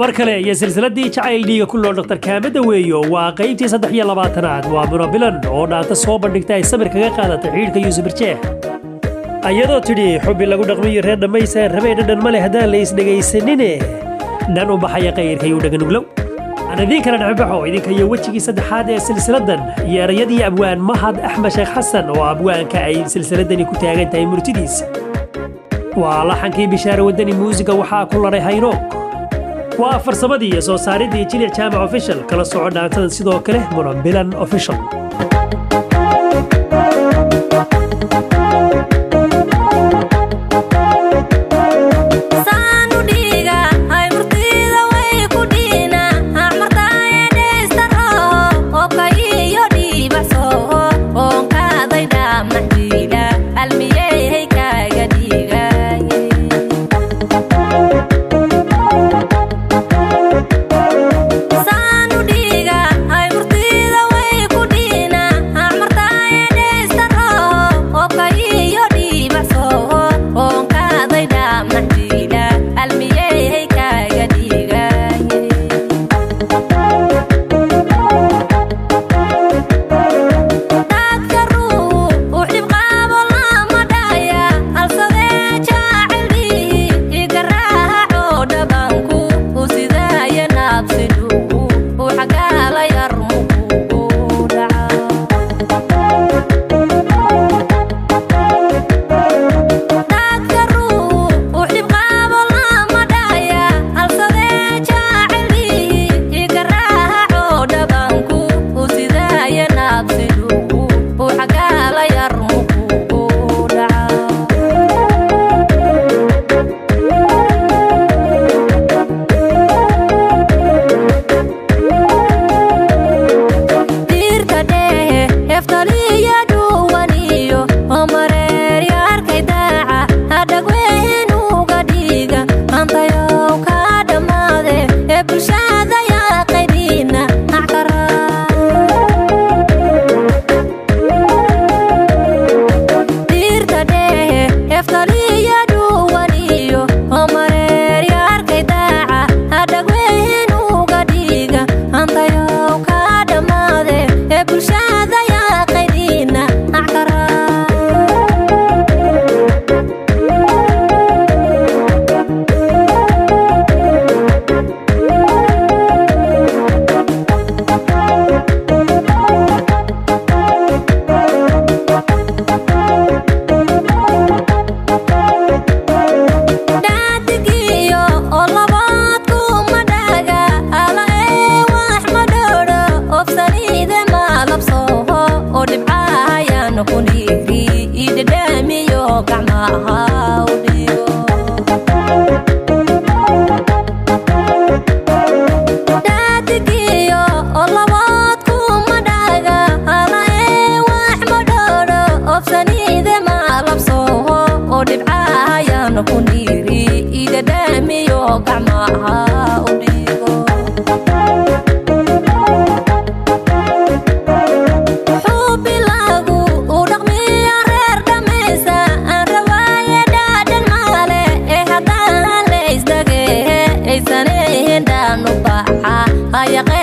markale iyo silsiladii jacayl dhiiga ku loo dhaqtar kaamada weeyo waa qaybtii 23aad waa Munabilan oo dhaanta soo bandhigtay sabir kaga qaadatay xiilka Yuusuf Birjeex ayadoo tidhi xubbi lagu dhaqmiyo reer dhamaysan rabay dhadhan male hadaan la isdhagaysanine dhan u baxaya qayrka iyo dhaganuglow أنا ذيك أنا نعبحه إذا كي يوجهي سدحات سلسلة يا رياضي أبوان مهد أحمد شيخ حسن وأبوان كأي سلسلة دني كتاعين تاي مرتديس والله حنكي بشارة ودني موسيقى وحا كل ريحينوك وافر صمدي سو ساردي تشيل جامع أوفيشل كلا صعود عن سيدو كله منبلا أوفيشل يا